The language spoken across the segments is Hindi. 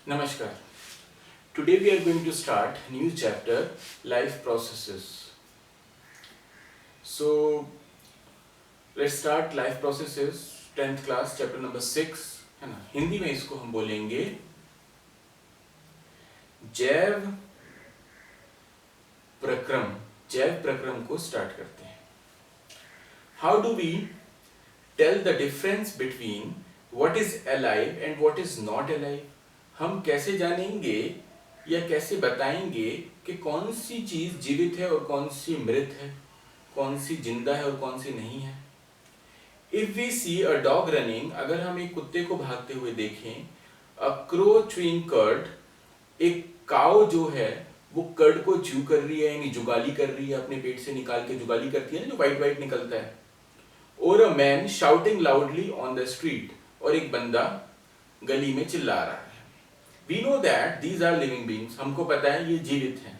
Namaskar. Today we are going to start new chapter, life processes. So let's start life processes 10th class chapter number 6 है ना. हिंदी में इसको हम बोलेंगे जैव प्रक्रम. जैव प्रक्रम को स्टार्ट करते हैं. How do we tell the difference between what is alive and what is not alive. हम कैसे जानेंगे या कैसे बताएंगे कि कौन सी चीज जीवित है और कौन सी मृत है, कौन सी जिंदा है और कौन सी नहीं है. If we see a dog running, अगर हम एक कुत्ते को भागते हुए देखें, अ क्रो च्यूइंग कर्ड, एक काऊ जो है वो कर्ड को च्यू कर रही है यानी जुगाली कर रही है, अपने पेट से निकाल के जुगाली करती है ना, जो वाइट वाइट निकलता है. और a man shouting loudly on the street, और एक बंदा गली में चिल्ला रहा है. We know that these are living beings. हमको पता है ये जीवित हैं.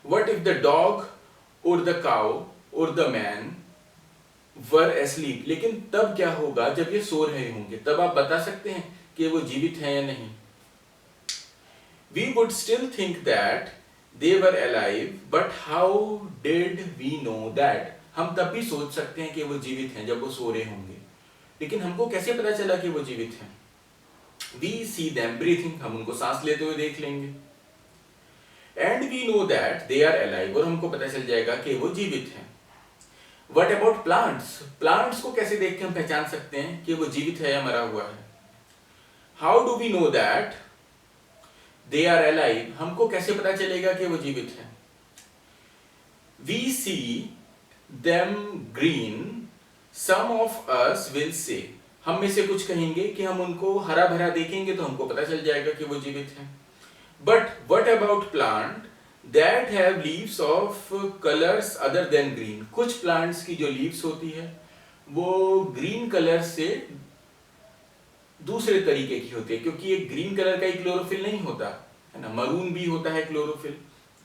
What if the dog or the cow or the man were asleep? लेकिन तब क्या होगा जब ये सो रहे होंगे, तब आप बता सकते हैं कि वो जीवित हैं या नहीं. We would still think that they were alive, but how did we know that? हम तब भी सोच सकते हैं कि वो जीवित हैं जब वो सो रहे होंगे, लेकिन हमको कैसे पता चला कि वो जीवित हैं. We see them breathing, हम उनको सांस लेते हुए देख लेंगे. And we know that they are alive, और हमको पता चल जाएगा कि वो जीवित हैं. What about plants? Plants को कैसे देख के हम पहचान सकते हैं कि वो जीवित है या मरा हुआ है. How do we know that they are alive? हमको कैसे पता चलेगा कि वो जीवित हैं. We see them green, some of us will say, हम में से कुछ कहेंगे कि हम उनको हरा भरा देखेंगे तो हमको पता चल जाएगा कि वो जीवित हैं. But what about plant that have leaves of colours other than green. कुछ प्लांट्स की जो लीव्स होती है वो ग्रीन कलर से दूसरे तरीके की होती है, क्योंकि ये ग्रीन कलर का ही क्लोरोफिल नहीं होता है ना, मरून भी होता है क्लोरोफिल,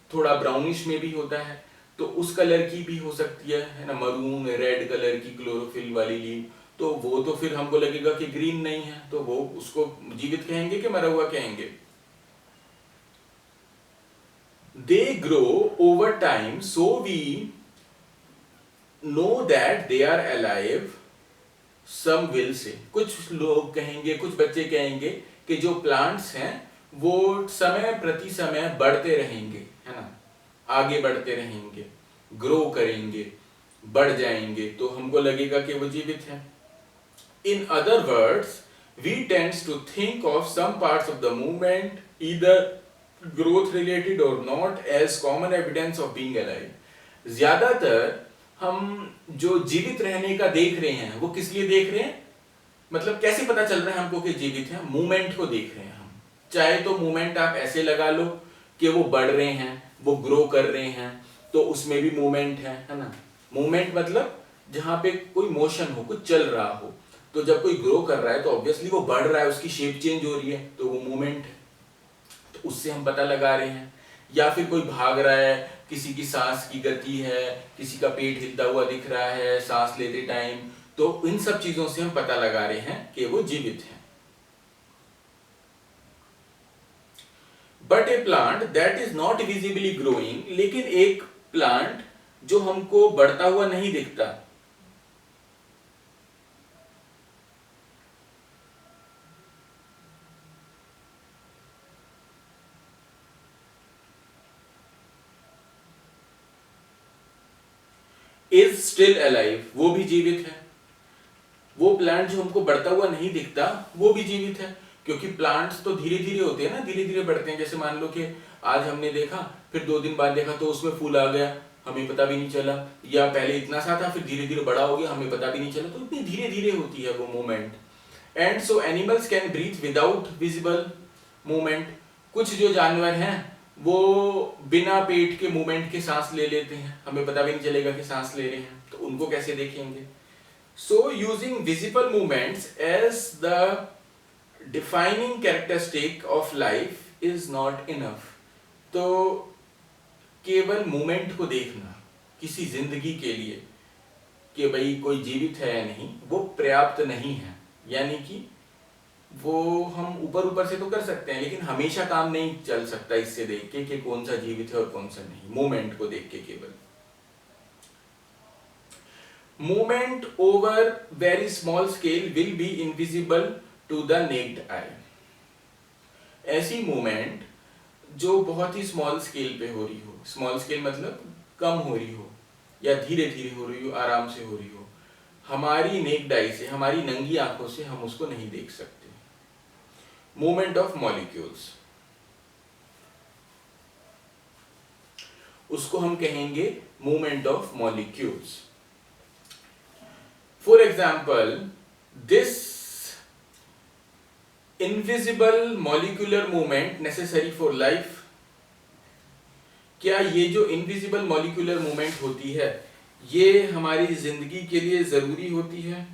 थोड़ा ब्राउनिश में भी होता है, तो उस कलर की भी हो सकती है ना, मरून रेड कलर की क्लोरोफिल वाली लीव. तो वो तो फिर हमको लगेगा कि ग्रीन नहीं है, तो वो उसको जीवित कहेंगे कि मरा हुआ कहेंगे. They grow over time, so we know that they are alive, some will say. कुछ लोग कहेंगे, कुछ बच्चे कहेंगे कि जो प्लांट्स हैं वो समय प्रति समय बढ़ते रहेंगे, है ना, आगे बढ़ते रहेंगे, ग्रो करेंगे, बढ़ जाएंगे, तो हमको लगेगा कि वो जीवित है. In other words, we tends to think of some parts of the movement, either growth related or not, as common evidence of being alive. ज्यादातर हम जो जीवित रहने का देख रहे हैं वो किस लिए देख रहे हैं, मतलब कैसे पता चल रहा है हमको कि जीवित है, मूवमेंट को देख रहे हैं हम. चाहे तो मूवमेंट आप ऐसे लगा लो कि वो बढ़ रहे हैं, वो ग्रो कर रहे हैं, तो उसमें भी मूवमेंट है ना. मूवमेंट मतलब जहां पे कोई मोशन हो, कुछ चल रहा हो. तो जब कोई ग्रो कर रहा है तो ऑब्वियसली वो बढ़ रहा है, उसकी शेप चेंज हो रही है, तो वो मूवमेंट है, तो उससे हम पता लगा रहे हैं. या फिर कोई भाग रहा है, किसी की सांस की गति है, किसी का पेट हिलता हुआ दिख रहा है सांस लेते टाइम, तो इन सब चीजों से हम पता लगा रहे हैं कि वो जीवित है. But A plant that is not visibly growing, लेकिन एक प्लांट जो हमको बढ़ता हुआ नहीं दिखता, इज स्टिल अलाइव, वो भी जीवित है. वो प्लांट जो हमको बढ़ता हुआ नहीं दिखता वो भी जीवित है, क्योंकि प्लांट्स तो धीरे धीरे होते हैं ना, धीरे धीरे बढ़ते हैं. जैसे मान लो कि आज हमने देखा, फिर 2 दिन बाद देखा तो उसमें फूल आ गया, हमें पता भी नहीं चला, या पहले इतना सा था फिर धीरे धीरे बड़ा हो गया, हमें पता भी नहीं चला. तो इतनी धीरे धीरे होती है वो movement. And so animals can breathe without visible movement. कुछ जो जानवर हैं वो बिना पेट के मूवमेंट के सांस ले लेते हैं, हमें पता भी नहीं चलेगा कि सांस ले रहे हैं, तो उनको कैसे देखेंगे. So using visible movements as the defining characteristic of life is not enough. तो केवल मूवमेंट को देखना किसी जिंदगी के लिए कि भाई कोई जीवित है या नहीं, वो पर्याप्त नहीं है. यानी कि वो हम ऊपर ऊपर से तो कर सकते हैं, लेकिन हमेशा काम नहीं चल सकता इससे देख के कि कौन सा जीवित है और कौन सा नहीं, मूवमेंट को देख के केवल। Movement over very small scale will be invisible to the naked eye. ऐसी मूवमेंट जो बहुत ही स्मॉल स्केल पे हो रही हो, स्मॉल स्केल मतलब कम हो रही हो या धीरे धीरे हो रही हो, आराम से हो रही हो, हमारी नेक्ड आई से, हमारी नंगी आंखों से हम उसको नहीं देख सकते। मूवमेंट ऑफ मॉलिक्यूल्स, उसको हम कहेंगे movement of molecules. For example, this invisible molecular movement necessary for life. क्या ये जो इनविजिबल मॉलिक्यूलर मूवमेंट होती है ये हमारी जिंदगी के लिए जरूरी होती है?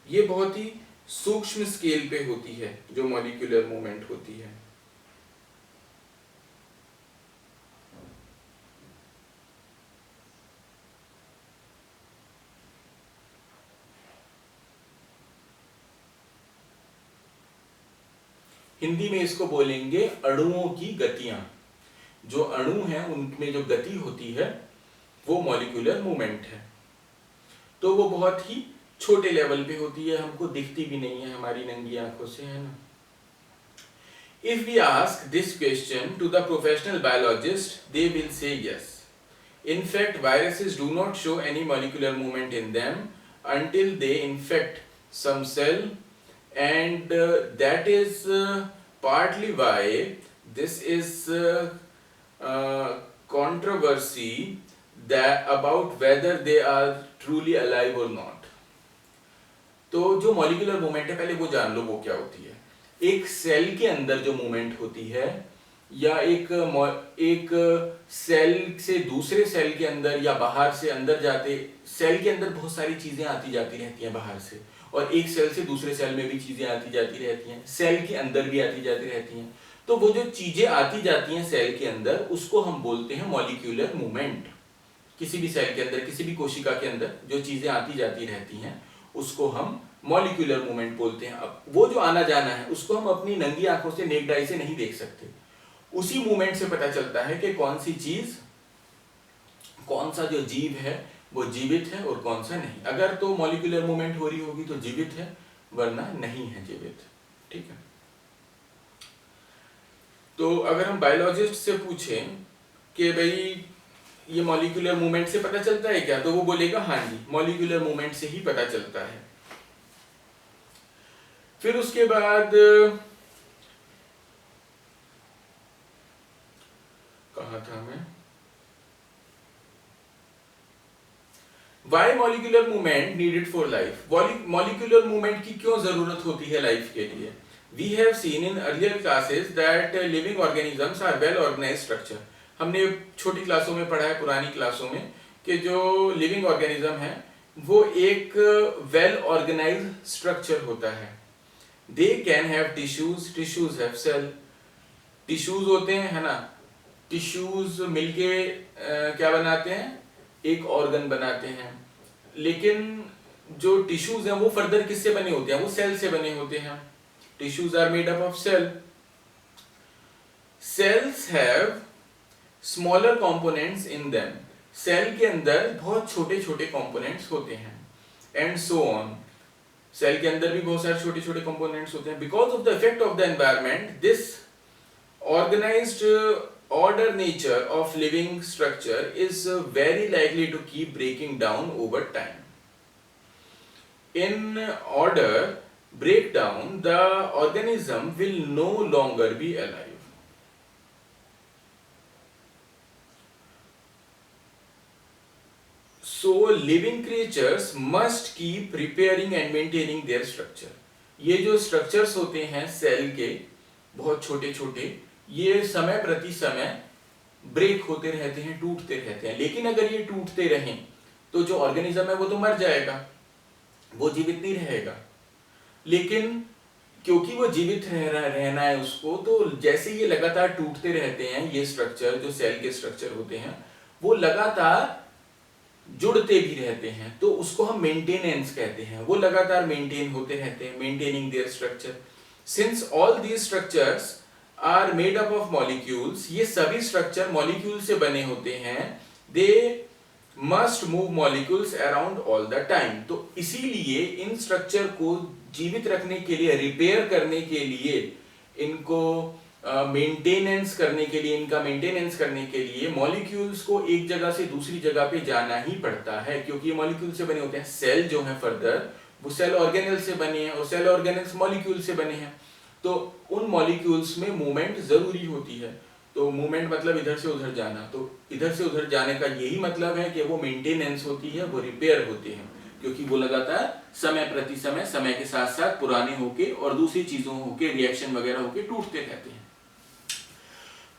ये बहुत ही सूक्ष्म स्केल पे होती है जो मॉलिक्यूलर मूवमेंट होती है। हिंदी में इसको बोलेंगे अणुओं की गतियां। जो अणु हैं उनमें जो गति होती है वो मॉलिक्यूलर मूवमेंट है। तो वो बहुत ही छोटे लेवल पे होती है, हमको दिखती भी नहीं है हमारी नंगी आंखों से, है ना। If we ask this question to the professional biologist, they will say yes. In fact, viruses do not show any molecular movement in them until they infect some cell, and that is partly why this is controversy that about whether they are truly alive or not. तो जो मॉलिक्यूलर मूवमेंट है पहले वो जान लो वो क्या होती है। एक सेल के अंदर जो मूवमेंट होती है या एक सेल से दूसरे सेल के अंदर या बाहर से अंदर जाते, सेल के अंदर बहुत सारी चीजें आती जाती रहती हैं बाहर से, और एक सेल से दूसरे सेल में भी चीजें आती जाती रहती हैं, सेल के अंदर भी आती जाती रहती हैं। तो वो जो चीजें आती जाती हैं सेल के अंदर उसको हम बोलते हैं मॉलिक्यूलर मूवमेंट। किसी भी सेल के अंदर, किसी भी कोशिका के अंदर जो चीजें आती जाती रहती हैं उसको हम मॉलिक्यूलर मूवमेंट बोलते हैं। अब वो जो आना जाना है उसको हम अपनी नंगी आंखों से, नेक्ड आई से नहीं देख सकते। उसी मूवमेंट से पता चलता है कि कौन सी चीज, कौन सा जो जीव है वो जीवित है और कौन सा नहीं। अगर तो मॉलिक्यूलर मूवमेंट हो रही होगी तो जीवित है, वरना नहीं है जीवित। ठीक है। तो अगर हम बायोलॉजिस्ट से पूछें कि भाई ये मॉलिक्यूलर मूवमेंट से पता चलता है क्या, तो वो बोलेगा हाँ जी, मॉलिक्यूलर मूवमेंट से ही पता चलता है। फिर उसके बाद कहा था मैं, why molecular movement needed for life. Molecular movement की क्यों जरूरत होती है लाइफ के लिए? We have seen in earlier classes that living organisms are well organised structure. हमने छोटी क्लासों में पढ़ा है, पुरानी क्लासों में, कि जो लिविंग ऑर्गेनिज्म है वो एक वेल ऑर्गेनाइज्ड स्ट्रक्चर होता है। They can have tissues, tissues have cell. Tissues होते हैं, है ना, टिश्यूज मिलके क्या बनाते हैं, एक ऑर्गन बनाते हैं। लेकिन जो टिश्यूज हैं वो फर्दर किससे बने होते हैं, वो सेल से बने होते हैं। Tissues are made up of cell. Cells have smaller components in them. Cell के अंदर बहुत छोटे छोटे कंपोनेंट्स होते हैं, एंड सो ऑन। सेल के अंदर भी बहुत सारे छोटे छोटे कंपोनेंट्स होते हैं। Because of the effect of the environment, this organised order nature of living structure is very likely to keep breaking down over time. In order breakdown, the organism will no longer be alive. So living creatures must keep repairing and maintaining their structure. ये जो structures होते हैं सेल के बहुत छोटे छोटे, ये समय प्रति समय ब्रेक होते रहते हैं, टूटते रहते हैं। लेकिन अगर ये टूटते रहें तो जो ऑर्गेनिज्म है वो तो मर जाएगा, वो जीवित नहीं रहेगा। लेकिन क्योंकि वो जीवित रहना है उसको, तो जैसे ये लगातार टूटते रहते हैं, ये स्ट्रक्चर जो सेल के स्ट्रक्चर होते हैं वो लगातार जुड़ते भी रहते हैं, तो उसको हम मेंटेनेंस कहते हैं। वो लगातार मेंटेन होते रहते हैं, maintaining their structure. Since all these structures are made up of molecules, ये सभी स्ट्रक्चर मॉलिक्यूल से बने होते हैं, they must move molecules around all the time. तो इसीलिए इन स्ट्रक्चर को जीवित रखने के लिए, रिपेयर करने के लिए, इनको मेंटेनेंस करने के लिए, इनका मेंटेनेंस करने के लिए मॉलिक्यूल्स को एक जगह से दूसरी जगह पे जाना ही पड़ता है, क्योंकि ये मॉलिक्यूल से बने होते हैं। सेल जो है फर्दर वो सेल ऑर्गेनेल से बने हैं, और सेल ऑर्गेनेल्स मॉलिक्यूल से बने हैं, तो उन मॉलिक्यूल्स में मूवमेंट जरूरी होती है। तो मूवमेंट मतलब इधर से उधर जाना, तो इधर से उधर जाने का यही मतलब है कि वो मेंटेनेंस होती है, वो रिपेयर होते हैं, क्योंकि वो लगातार समय प्रति समय, समय के साथ साथ पुराने होके और दूसरी चीजों होके, रिएक्शन वगैरह होके टूटते रहते हैं।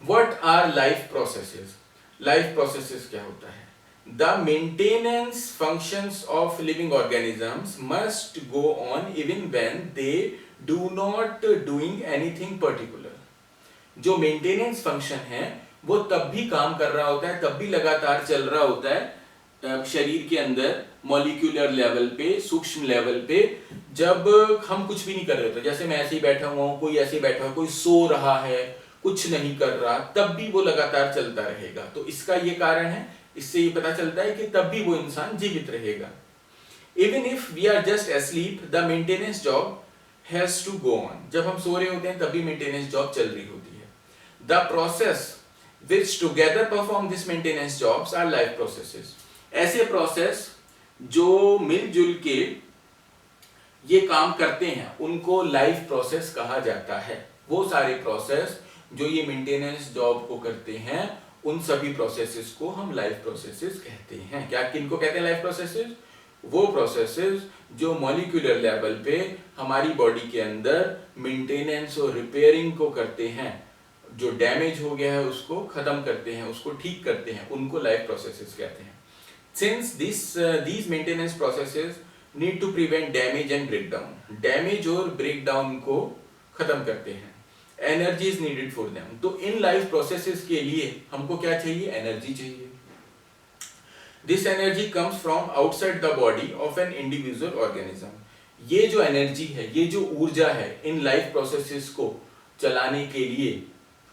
What are life processes? Life processes क्या होता है? The maintenance functions of living organisms must go on even when they do not doing anything particular. जो मेंटेनेंस फंक्शन है वो तब भी काम कर रहा होता है, तब भी लगातार चल रहा होता है शरीर के अंदर, मॉलिक्यूलर लेवल पे, सूक्ष्म लेवल पे, जब हम कुछ भी नहीं कर रहे होते। जैसे मैं ऐसे ही बैठा हुआ हूँ, कोई ऐसे ही बैठा हुआ, कोई सो रहा है, कुछ नहीं कर रहा, तब भी वो लगातार चलता रहेगा। तो इसका ये कारण है, इससे ये पता चलता है कि तब भी वो इंसान जीवित रहेगा। Even if we are just asleep, the maintenance job has to go on. जब हम सो रहे होते हैं तब भी मेंटेनेंस जॉब चल रही होती है। The process which together perform this maintenance jobs are life processes. ऐसे प्रोसेस जो मिलजुल के ये काम करते हैं उनको लाइफ प्रोसेस कहा जाता है। वो सारे प्रोसेस जो ये मेंटेनेंस जॉब को करते हैं, उन सभी प्रोसेसेस को हम लाइफ प्रोसेसेस कहते हैं। क्या किनको कहते हैं लाइफ प्रोसेसेस? वो प्रोसेसेस जो मॉलिक्यूलर लेवल पे हमारी बॉडी के अंदर मेंटेनेंस और रिपेयरिंग को करते हैं, जो डैमेज हो गया है उसको खत्म करते हैं, उसको ठीक करते हैं, उनको लाइफ प्रोसेसेस कहते हैं। Since these maintenance processes need to prevent damage and breakdown, damage और ब्रेकडाउन को खत्म करते हैं। Energy is needed for them. तो इन लाइफ प्रोसेसेस के लिए हमको क्या चाहिए? एनर्जी चाहिए। This energy comes from outside the body of an individual organism. ये जो एनर्जी है, ये जो ऊर्जा है, इन लाइफ प्रोसेसेस को चलाने के लिए,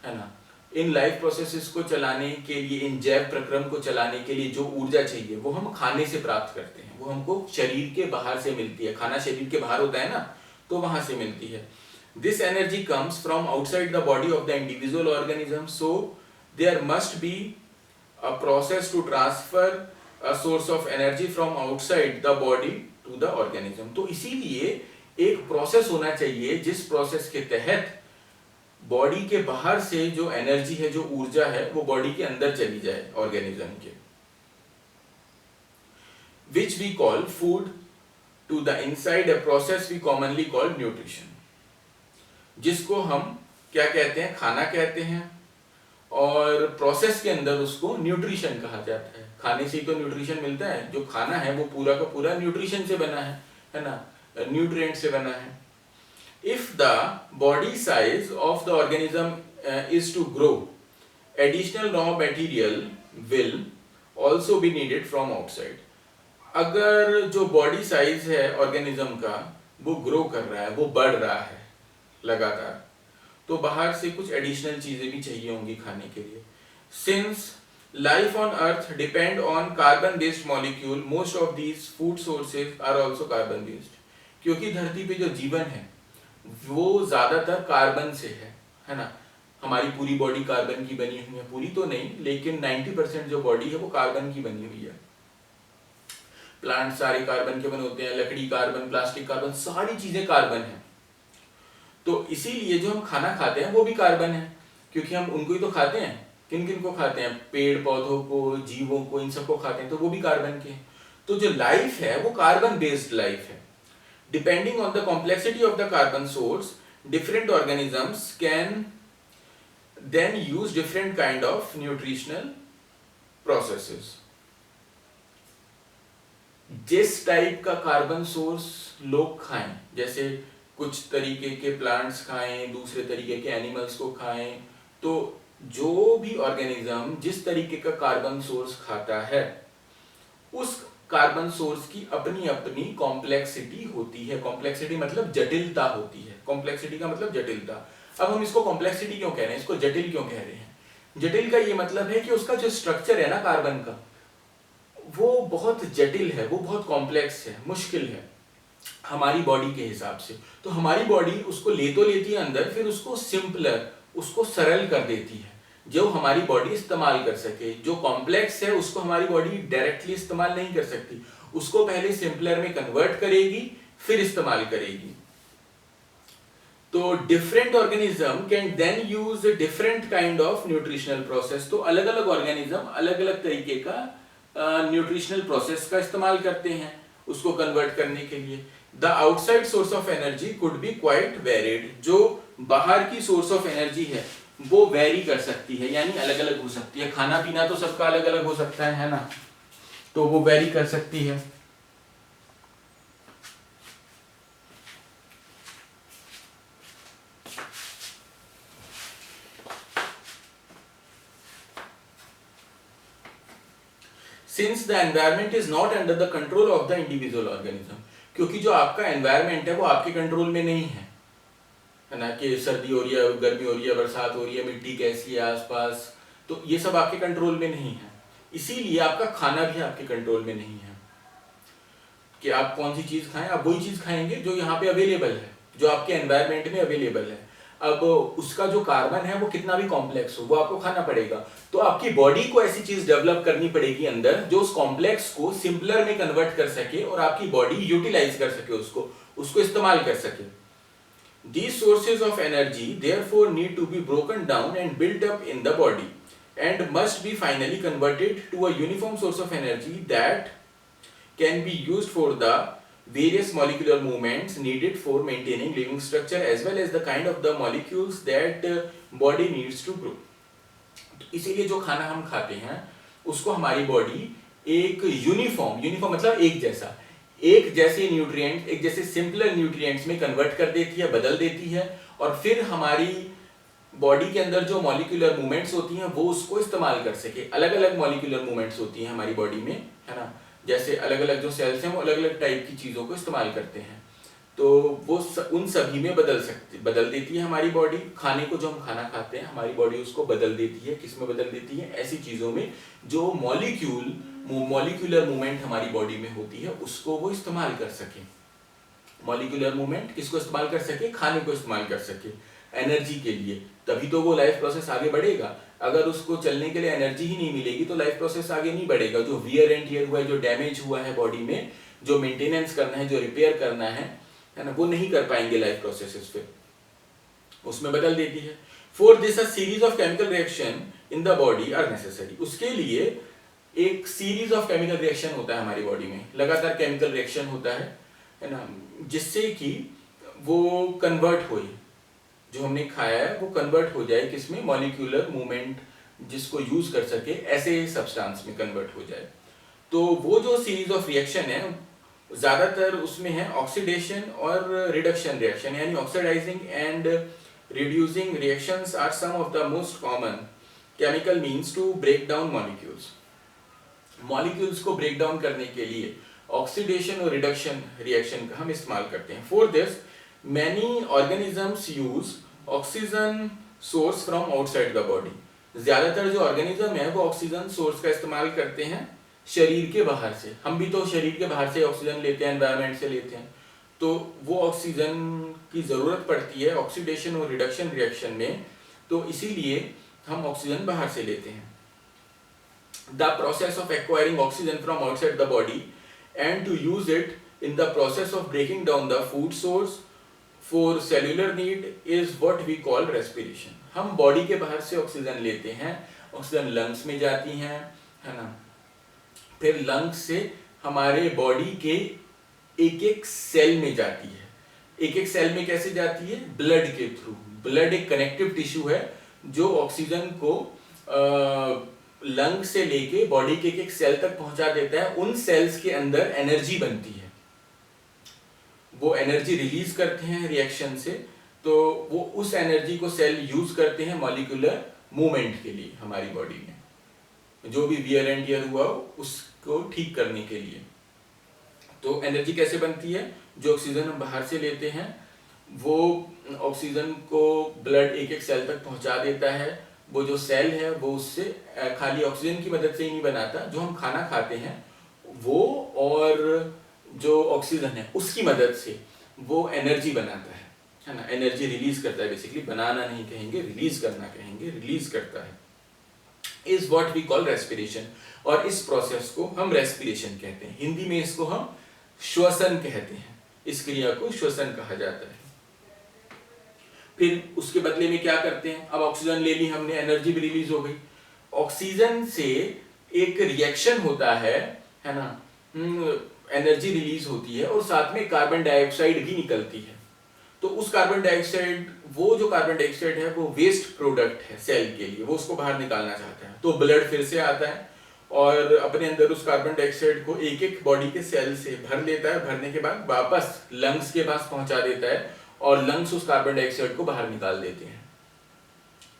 है ना, इन लाइफ प्रोसेसेस को चलाने के लिए, इन जैव प्रक्रम को चलाने के लिए जो ऊर्जा चाहिए वो हम खाने से प्राप्त करते हैं। वो हमको शरीर के बाहर से मिलती है। खाना शरीर के बाहर होता है ना, तो वहां से मिलती है। This energy comes from outside the body of the individual organism, so there must be a process to transfer a source of energy from outside the body to the organism. तो इसीलिए एक प्रोसेस होना चाहिए जिस प्रोसेस के तहत बॉडी के बाहर से जो एनर्जी है, जो ऊर्जा है, वो बॉडी के अंदर चली जाए ऑर्गेनिज्म के, which we call food to the inside, a process we commonly call nutrition. जिसको हम क्या कहते हैं? खाना कहते हैं, और प्रोसेस के अंदर उसको न्यूट्रिशन कहा जाता है। खाने से ही तो न्यूट्रिशन मिलता है। जो खाना है वो पूरा का पूरा न्यूट्रिशन से बना है ना, न्यूट्रिएंट से बना है। If the body size of the organism is to grow, additional raw material will also be needed from outside. अगर जो बॉडी साइज है ऑर्गेनिज्म का वो ग्रो कर रहा है, वो बढ़ रहा है लगातार, तो बाहर से कुछ एडिशनल चीजें भी चाहिए होंगी खाने के लिए। Since life on earth depend on carbon based molecule, most of these food sources are also carbon based. क्योंकि धरती पे जो जीवन है वो ज्यादातर कार्बन से है ना। हमारी पूरी बॉडी कार्बन की बनी हुई है, पूरी तो नहीं लेकिन 90% जो बॉडी है वो कार्बन की बनी हुई है। प्लांट सारे कार्बन के बने होते हैं, लकड़ी कार्बन, प्लास्टिक कार्बन, सारी चीजें कार्बन है। तो इसीलिए जो हम खाना खाते हैं वो भी कार्बन है, क्योंकि हम उनको ही तो खाते हैं। किन किन को खाते हैं? पेड़ पौधों को, जीवों को, इन सबको खाते हैं, तो वो भी कार्बन के हैं। तो जो लाइफ है वो कार्बन बेस्ड लाइफ है। Depending on the complexity of the carbon source, different organisms can then use different kind of nutritional processes. जिस टाइप का कार्बन सोर्स लोग खाएं, जैसे कुछ तरीके के प्लांट्स खाएं, दूसरे तरीके के एनिमल्स को खाएं, तो जो भी ऑर्गेनिज्म जिस तरीके का कार्बन सोर्स खाता है उस कार्बन सोर्स की अपनी अपनी कॉम्प्लेक्सिटी होती है। कॉम्प्लेक्सिटी मतलब जटिलता होती है। कॉम्प्लेक्सिटी का मतलब जटिलता। अब हम इसको कॉम्प्लेक्सिटी क्यों कह रहे हैं, इसको जटिल क्यों कह रहे हैं? जटिल का ये मतलब है कि उसका जो स्ट्रक्चर है ना कार्बन का, वो बहुत जटिल है, वो बहुत कॉम्प्लेक्स है, मुश्किल है हमारी बॉडी के हिसाब से। तो हमारी बॉडी उसको ले तो लेती है अंदर, फिर उसको सिंपलर, उसको सरल कर देती है जो हमारी बॉडी इस्तेमाल कर सके। जो कॉम्प्लेक्स है उसको हमारी बॉडी डायरेक्टली इस्तेमाल नहीं कर सकती, उसको पहले सिंपलर में कन्वर्ट करेगी, फिर इस्तेमाल करेगी। तो different organism can then use different kind of nutritional process. तो अलग अलग ऑर्गेनिज्म अलग अलग तरीके का न्यूट्रिशनल प्रोसेस का इस्तेमाल करते हैं उसको कन्वर्ट करने के लिए। The outside source of energy could be quite varied. जो बाहर की सोर्स ऑफ एनर्जी है वो वेरी कर सकती है, यानी अलग अलग हो सकती है। खाना पीना तो सबका अलग अलग हो सकता है ना, तो वो वेरी कर सकती है। Since the environment is not under the control of the individual organism, क्योंकि जो आपका एनवायरमेंट है वो आपके कंट्रोल में नहीं है ना, कि सर्दी हो रही है, गर्मी हो रही है, बरसात हो रही है, मिट्टी कैसी है आसपास, तो ये सब आपके कंट्रोल में नहीं है। इसीलिए आपका खाना भी आपके कंट्रोल में नहीं है कि आप कौन सी चीज खाएं। आप वही चीज खाएंगे जो यहाँ पे अवेलेबल है, जो आपके एनवायरमेंट में अवेलेबल है। अब उसका जो कार्बन है वो कितना भी कॉम्प्लेक्स हो, वो आपको खाना पड़ेगा। तो आपकी बॉडी को ऐसी चीज डेवलप करनी पड़ेगी अंदर जो उस कॉम्प्लेक्स को सिंपलर में कन्वर्ट कर सके और आपकी बॉडी यूटिलाइज कर सके, उसको इस्तेमाल कर सके। These sources of energy therefore need to be broken down and built up in the body and must be finally converted to a uniform source of energy that can be used for the various molecular movements needed for maintaining living structure as well as the kind of the molecules that body needs to grow. इसीलिए जो खाना हम खाते हैं उसको हमारी बॉडी एक यूनिफॉर्म मतलब एक जैसे न्यूट्रिएंट, एक जैसे सिंपलर न्यूट्रिएंट्स में कन्वर्ट कर देती है, बदल देती है, और फिर हमारी बॉडी के अंदर जो मॉलिक्यूलर मूवमेंट्स होती हैं वो उसको इस्तेमाल कर सके। अलग अलग मॉलिक्यूलर मूवमेंट्स होती हैं हमारी बॉडी में, है ना, जैसे अलग अलग जो सेल्स हैं वो अलग अलग टाइप की चीज़ों को इस्तेमाल करते हैं, तो वो उन सभी में बदल देती है हमारी बॉडी। खाने को जो हम खाना खाते हैं हमारी बॉडी उसको बदल देती है। किस में बदल देती है? ऐसी चीज़ों में जो मॉलिक्यूलर मूवमेंट हमारी बॉडी में होती है उसको वो इस्तेमाल कर सके। मॉलिक्यूलर मूवमेंट किसको इस्तेमाल कर सके? खाने को इस्तेमाल कर सके एनर्जी के लिए, तभी तो वो लाइफ प्रोसेस आगे बढ़ेगा। अगर उसको चलने के लिए एनर्जी ही नहीं मिलेगी तो लाइफ प्रोसेस आगे नहीं बढ़ेगा। जो वियर एंड टियर हुआ है, जो डैमेज हुआ है बॉडी में, जो मेंटेनेंस करना है, जो रिपेयर करना है ना, वो नहीं कर पाएंगे लाइफ प्रोसेसेस, फिर उसमें बदल देती है। For this a series of chemical reaction in the body are necessary. उसके लिए एक सीरीज ऑफ केमिकल रिएक्शन होता है हमारी बॉडी में, लगातार केमिकल रिएक्शन होता है ना, जिससे कि वो कन्वर्ट हो, जो हमने खाया है वो कन्वर्ट हो जाए किसमें? मॉलिक्यूलर मूवमेंट जिसको यूज कर सके ऐसे सब्सटेंस में कन्वर्ट हो जाए। तो वो जो सीरीज ऑफ रिएक्शन है ज्यादातर उसमें है ऑक्सीडेशन और रिडक्शन रिएक्शन, यानी oxidising and reducing reactions are some of the most common chemical means to break down molecules. Molecules को ब्रेक डाउन करने के लिए ऑक्सीडेशन और रिडक्शन रिएक्शन का हम इस्तेमाल करते हैं। For this many organisms use oxygen source from outside the body. ज्यादातर जो ऑर्गेनिज्म है वो ऑक्सीजन सोर्स का इस्तेमाल करते हैं शरीर के बाहर से। हम भी तो शरीर के बाहर से ऑक्सीजन लेते हैं, एनवायरनमेंट से लेते हैं, तो वो ऑक्सीजन की जरूरत पड़ती है ऑक्सीडेशन और रिडक्शन रिएक्शन में, तो इसीलिए हम ऑक्सीजन बाहर से लेते हैं। The process of acquiring oxygen from outside the body and to use it in the process of breaking down the food source for cellular need is what we call respiration. हम बॉडी के बाहर से ऑक्सीजन लेते हैं, ऑक्सीजन लंग्स में जाती हैं, है ना, फिर लंग्स से हमारे बॉडी के एक एक सेल में जाती है। एक एक सेल में कैसे जाती है? ब्लड के थ्रू। ब्लड एक कनेक्टिव टिश्यू है जो ऑक्सीजन को लंग से लेके बॉडी के एक सेल तक पहुंचा देता है। उन सेल्स के अंदर एनर्जी बनती है, वो एनर्जी रिलीज करते हैं रिएक्शन से, तो वो उस एनर्जी को सेल यूज करते हैं मॉलिक्यूलर मूवमेंट के लिए। हमारी बॉडी में जो भी वियर एंड टियर हुआ उसको ठीक करने के लिए। तो एनर्जी कैसे बनती है? जो ऑक्सीजन हम बाहर से लेते हैं वो ऑक्सीजन को ब्लड एक एक सेल तक पहुंचा देता है। वो जो सेल है वो उससे खाली ऑक्सीजन की मदद से ही नहीं बनाता, जो हम खाना खाते हैं वो और जो ऑक्सीजन है उसकी मदद से वो एनर्जी बनाता है ना, एनर्जी रिलीज करता है। बेसिकली बनाना नहीं कहेंगे, रिलीज करना कहेंगे, रिलीज करता है, is what we call respiration. और इस प्रोसेस को हम रेस्पिरेशन कहते हैं। हिंदी में इसको हम श्वसन कहते हैं, इस क्रिया को श्वसन कहा जाता है। फिर उसके बदले में क्या करते हैं? अब ऑक्सीजन ले ली हमने, एनर्जी भी रिलीज हो गई। ऑक्सीजन से एक रिएक्शन होता है ना, एनर्जी रिलीज होती है और साथ में कार्बन डाइऑक्साइड भी निकलती है। तो उस कार्बन डाइऑक्साइड, वो जो कार्बन डाइऑक्साइड है वो वेस्ट प्रोडक्ट है सेल के लिए, वो उसको बाहर निकालना चाहता है। तो ब्लड फिर से आता है और अपने अंदर उस कार्बन डाइऑक्साइड को एक एक बॉडी के सेल से भर लेता है। भरने के बाद वापस लंग्स के पास पहुंचा देता है और लंग्स उस कार्बन डाइऑक्साइड को बाहर निकाल देते हैं।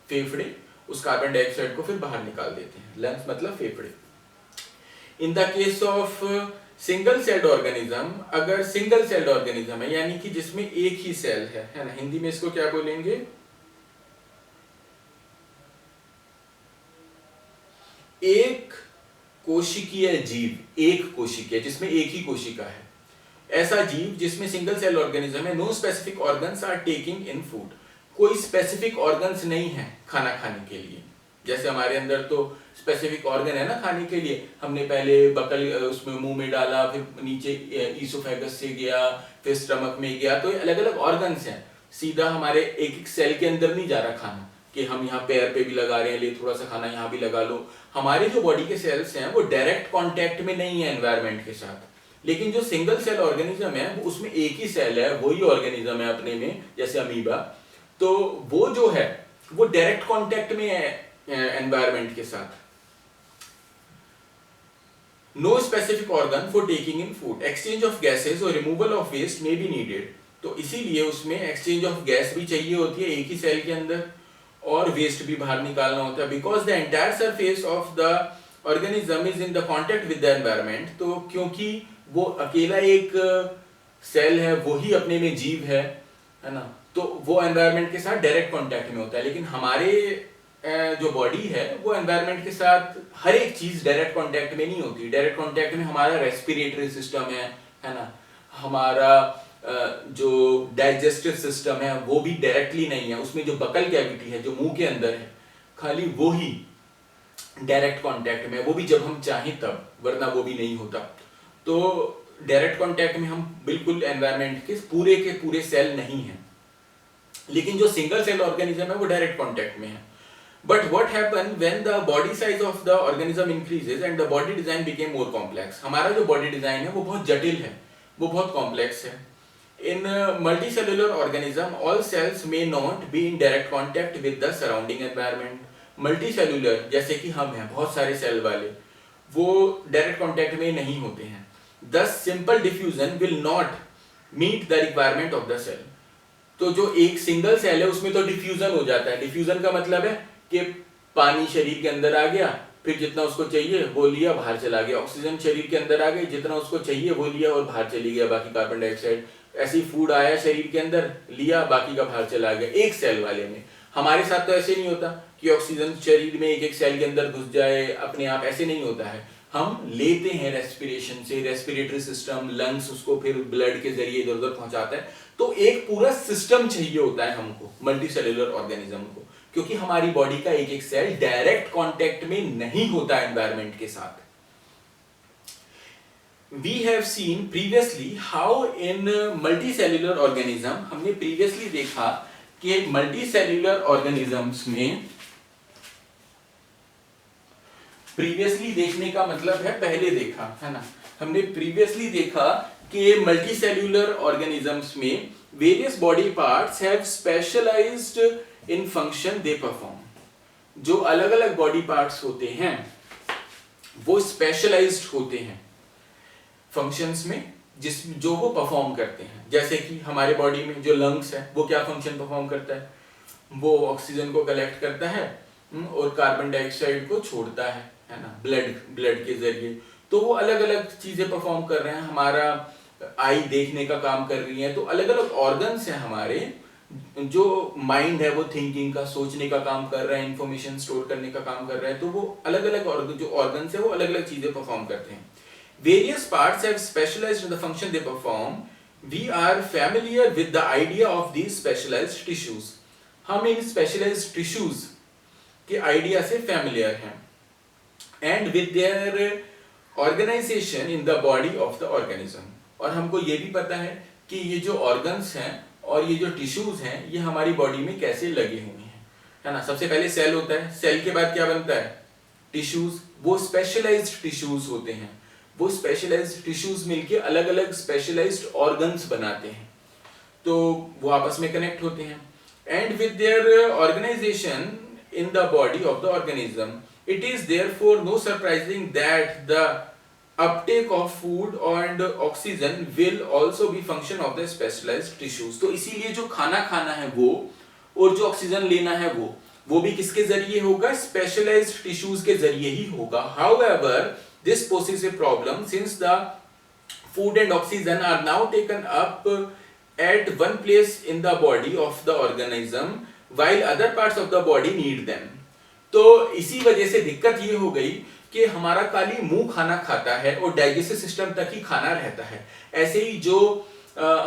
फेफड़े उस कार्बन डाइऑक्साइड को फिर बाहर निकाल देते हैं। लंग्स मतलब फेफड़े। In the case of single celled organism, अगर सिंगल सेल्ड ऑर्गेनिज्म है यानी कि जिसमें एक ही सेल है ना, हिंदी में इसको क्या बोलेंगे? एक कोशिकीय जीव, एक कोशिकीय जिसमें एक ही कोशिका है, ऐसा जीव जिसमें सिंगल सेल ऑर्गेनिज्म है। No specific organs are taking in food, कोई स्पेसिफिक ऑर्गन्स नहीं है खाना खाने के लिए। जैसे हमारे अंदर तो स्पेसिफिक ऑर्गन है ना खाने के लिए, हमने पहले बकल उसमें मुंह में डाला, फिर नीचे ईसोफेगस से गया, फिर स्टमक में गया, तो अलग अलग ऑर्गन्स हैं। सीधा हमारे एक एक सेल के अंदर नहीं जा रहा खाना कि हम यहाँ पैर पे भी लगा रहे हैं, ले थोड़ा सा खाना यहाँ भी लगा लो। हमारे जो बॉडी के सेल्स हैं वो डायरेक्ट कॉन्टेक्ट में नहीं है एनवायरमेंट के साथ। लेकिन जो सिंगल सेल ऑर्गेनिज्म है वो उसमें एक ही सेल है, वही ऑर्गेनिज्म है अपने में, जैसे अमीबा। तो वो जो है वो डायरेक्ट कॉन्टेक्ट में है एनवायरमेंट के साथ। No specific organ for taking in food, exchange of gases और removal of waste may be needed. तो इसीलिए उसमें एक्सचेंज ऑफ गैस भी चाहिए होती है एक ही सेल के अंदर, और वेस्ट भी बाहर निकालना होता है। Because the entire surface of the organism is in the contact with the environment. तो क्योंकि वो अकेला एक सेल है, वो ही अपने में जीव है ना, तो वो एनवायरमेंट के साथ डायरेक्ट कॉन्टेक्ट में होता है। लेकिन हमारे जो बॉडी है वो एनवायरमेंट के साथ हर एक चीज डायरेक्ट कांटेक्ट में नहीं होती। डायरेक्ट कांटेक्ट में हमारा रेस्पिरेटरी सिस्टम है ना, हमारा जो डाइजेस्टिव सिस्टम है वो भी डायरेक्टली नहीं है। उसमें जो बकल कैविटी है जो मुंह के अंदर है, खाली वो ही डायरेक्ट कांटेक्ट में, वो भी जब हम चाहें तब, वरना वो भी नहीं होता। तो डायरेक्ट कांटेक्ट में हम बिल्कुल एनवायरमेंट के पूरे सेल नहीं है। लेकिन जो सिंगल सेल ऑर्गेनिज्म है वो डायरेक्ट कांटेक्ट में है। But what happened when the body size of the organism increases and the body design became more complex? हमारा जो body design है वो बहुत जटिल है, वो बहुत complex है। In multicellular organism, all cells may not be in direct contact with the surrounding environment. Multicellular जैसे कि हम हैं, बहुत सारे सेल वाले, वो डायरेक्ट कांटेक्ट में नहीं होते हैं। Thus, simple diffusion will not meet the requirement of the cell. तो जो एक सिंगल सेल है उसमें तो डिफ्यूजन हो जाता है। डिफ्यूजन का मतलब है कि पानी शरीर के अंदर आ गया, फिर जितना उसको चाहिए वो लिया, बाहर चला गया। ऑक्सीजन शरीर के अंदर आ गई, जितना उसको चाहिए वो लिया और बाहर चली गया बाकी कार्बन डाइऑक्साइड। ऐसे ही फूड आया शरीर के अंदर, लिया, बाकी का बाहर चला गया, एक सेल वाले में। हमारे साथ तो ऐसे नहीं होता कि ऑक्सीजन शरीर में एक एक सेल के अंदर घुस जाए अपने आप, ऐसे नहीं होता है। हम लेते हैं रेस्पिरेशन से, रेस्पिरेटरी सिस्टम, लंग्स उसको फिर ब्लड के जरिए इधर उधर पहुंचाता है। तो एक पूरा सिस्टम चाहिए होता है हमको, मल्टीसेलुलर ऑर्गेनिज्म को, क्योंकि हमारी बॉडी का एक एक सेल डायरेक्ट कांटेक्ट में नहीं होता एनवायरमेंट के साथ। We have seen previously how in multicellular organism, हमने previously देखा कि multicellular organisms में, प्रीवियसली देखने का मतलब है पहले देखा, है ना। हमने प्रीवियसली देखा कि मल्टीसेल्यूलर ऑर्गेनिजम्स में various body parts have specialised in function they perform. जो अलग अलग बॉडी पार्ट्स होते हैं वो स्पेशलाइज्ड होते हैं फंक्शंस में, जो वो परफॉर्म करते हैं। जैसे कि हमारे बॉडी में जो लंग्स है वो क्या फंक्शन परफॉर्म करता है? वो ऑक्सीजन को कलेक्ट करता है और कार्बन डाइऑक्साइड को छोड़ता है ना, ब्लड के जरिए। तो वो अलग अलग चीजें परफॉर्म कर रहे हैं। हमारा आई देखने का काम कर रही है, तो अलग अलग ऑर्गन्स हैं हमारे। जो माइंड है वो थिंकिंग का, सोचने का काम कर रहा है, इंफॉर्मेशन स्टोर करने का काम कर रहा है। तो वो अलग अलग जो ऑर्गन्स है वो अलग अलग चीजें परफॉर्म करते हैं। Various parts have specialised in the function they perform. We are familiar with the idea of these specialised tissues. हम इन स्पेशलाइज्ड टिश्यूज के आइडिया से फैमिलियर हैं। And with their organisation in the body of the organism. और हमको ये भी पता है कि ये जो ऑर्गन्स हैं और ये जो टिश्यूज हैं ये हमारी बॉडी में कैसे लगे हुए हैं, है ना। सबसे पहले सेल होता है, सेल के बाद क्या बनता है, टिश्यूज। वो स्पेशलाइज्ड टिश्यूज होते हैं। वो स्पेशलाइज्ड टिश्यूज मिलके अलग अलग स्पेशलाइज्ड ऑर्गन्स बनाते हैं, तो वो आपस में कनेक्ट होते हैं। And with their organisation in the body of the organism, it is therefore no surprising that the uptake of food and oxygen will also be function of the specialized tissues। तो इसीलिए जो खाना खाना है वो और जो ऑक्सीजन लेना है वो भी किसके जरिए होगा, स्पेशलाइज्ड टिश्यूज के जरिए ही होगा। However, this poses a problem since the food and oxygen are now taken up at one place in the body of the organism while other parts of the body need them। तो इसी वजह से दिक्कत ये हो गई कि हमारा खाली मुंह खाना खाता है और डाइजेस्टिव सिस्टम तक ही खाना रहता है। ऐसे ही जो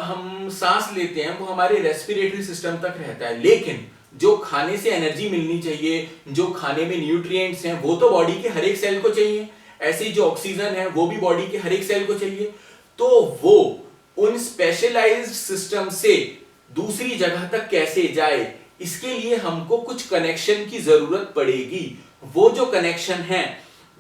हम सांस लेते हैं वो हमारे रेस्पिरेटरी सिस्टम तक रहता है, लेकिन जो खाने से एनर्जी मिलनी चाहिए, जो खाने में न्यूट्रिएंट्स हैं, वो तो बॉडी के हर एक सेल को चाहिए। ऐसे ही जो ऑक्सीजन है वो भी बॉडी के हर एक सेल को चाहिए। तो वो उन स्पेशलाइज्ड सिस्टम से दूसरी जगह तक कैसे जाए, इसके लिए हमको कुछ कनेक्शन की जरूरत पड़ेगी। वो जो कनेक्शन है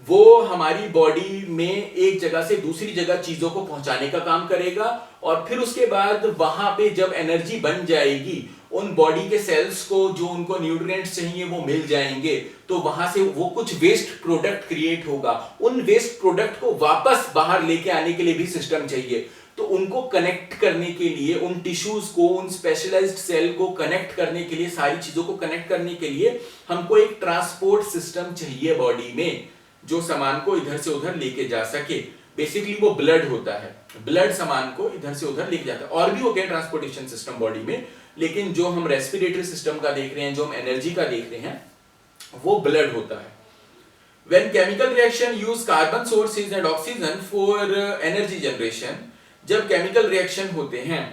वो हमारी बॉडी में एक जगह से दूसरी जगह चीजों को पहुंचाने का काम करेगा, और फिर उसके बाद वहां पे जब एनर्जी बन जाएगी, उन बॉडी के सेल्स को जो उनको न्यूट्रिएंट्स चाहिए वो मिल जाएंगे, तो वहां से वो कुछ वेस्ट प्रोडक्ट क्रिएट होगा। उन वेस्ट प्रोडक्ट को वापस बाहर लेके आने के लिए भी सिस्टम चाहिए। तो उनको कनेक्ट करने के लिए, उन टिश्यूज को, उन स्पेशलाइज्ड सेल को कनेक्ट करने के लिए, सारी चीजों को कनेक्ट करने के लिए हमको एक ट्रांसपोर्ट सिस्टम चाहिए बॉडी में, जो सामान को इधर से उधर लेके जा सके। बेसिकली वो ब्लड होता है, ब्लड सामान को इधर से उधर लेके जाता है। और भी होते हैं ट्रांसपोर्टेशन सिस्टम बॉडी में, लेकिन जो हम रेस्पिरेटरी सिस्टम का देख रहे हैं, जो हम एनर्जी का देख रहे हैं, वो ब्लड होता है। When chemical reaction use carbon sources and oxygen for energy generation, जब केमिकल रिएक्शन होते हैं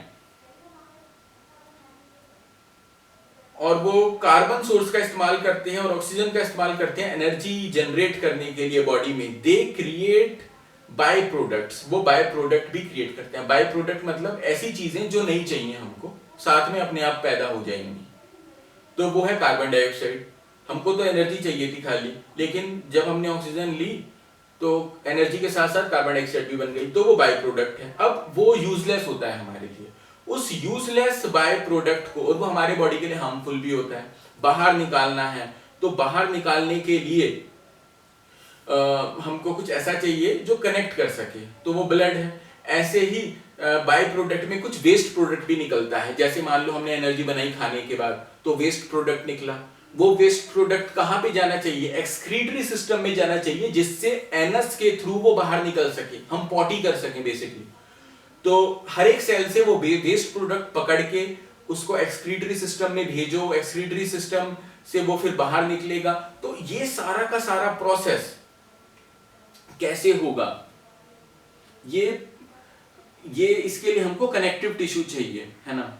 और वो कार्बन सोर्स का इस्तेमाल करते हैं और ऑक्सीजन का इस्तेमाल करते हैं एनर्जी जनरेट करने के लिए बॉडी में, दे क्रिएट बाय प्रोडक्ट्स। वो बाय प्रोडक्ट भी क्रिएट करते हैं। बाय प्रोडक्ट मतलब ऐसी चीजें जो नहीं चाहिए हमको, साथ में अपने आप पैदा हो जाएंगी। तो वो है कार्बन डाइऑक्साइड। हमको तो एनर्जी चाहिए थी खाली, लेकिन जब हमने ऑक्सीजन ली तो एनर्जी के साथ साथ कार्बन डाइऑक्साइड भी बन गई, तो वो बाय प्रोडक्ट है। अब वो यूजलेस होता है हमारे लिए। उस यूजलेस बाय प्रोडक्ट को, और वो हमारे बॉडी के लिए हार्मफुल भी होता है, बाहर निकालना है। तो बाहर निकालने के लिए हमको कुछ ऐसा चाहिए जो कनेक्ट कर सके, तो वो ब्लड है। ऐसे ही बाय प्रोडक्ट में कुछ वेस्ट प्रोडक्ट भी निकलता है। जैसे मान लो हमने एनर्जी बनाई खाने के बाद, तो वेस्ट प्रोडक्ट निकला। वो वेस्ट प्रोडक्ट कहां पे जाना चाहिए, एक्सक्रीटरी सिस्टम में जाना चाहिए, जिससे एनस के थ्रू वो बाहर निकल सके, हम पॉटी कर सके बेसिकली। तो हर एक सेल से वो वेस्ट प्रोडक्ट पकड़ के उसको एक्सक्रीटरी सिस्टम में भेजो, एक्सक्रीटरी सिस्टम से वो फिर बाहर निकलेगा। तो ये सारा का सारा प्रोसेस कैसे होगा, ये इसके लिए हमको कनेक्टिव टिश्यू चाहिए, है ना।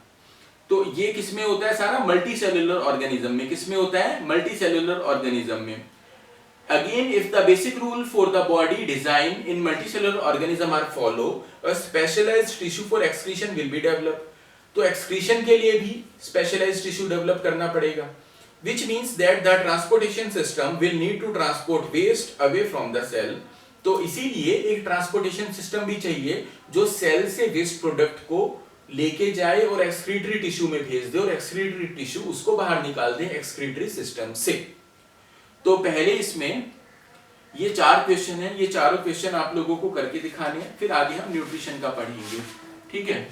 तो ये किसमें होता है सारा, मल्टी सेल्यूलर ऑर्गेनिज्म में। किसमें होता है, मल्टी सेल्यूलर ऑर्गेनिज्म में। Again, if the basic rule for the body design in multicellular organism are follow, a specialized tissue for excretion will be developed। तो excretion के लिए भी specialized tissue develop करना पड़ेगा, which means that the transportation system will need to transport waste away from the cell। तो इसीलिए एक ट्रांसपोर्टेशन सिस्टम भी चाहिए जो सेल से वेस्ट प्रोडक्ट को लेके जाए और एक्सक्रीटरी टिश्यू में भेज दे, और एक्सक्रीटरी टिश्यू उसको बाहर निकाल दे एक्सक्रीटरी सिस्टम से। तो पहले इसमें ये 4 क्वेश्चन है, ये चारों क्वेश्चन आप लोगों को करके दिखाने हैं, फिर आगे हम न्यूट्रिशन का पढ़ेंगे, ठीक है।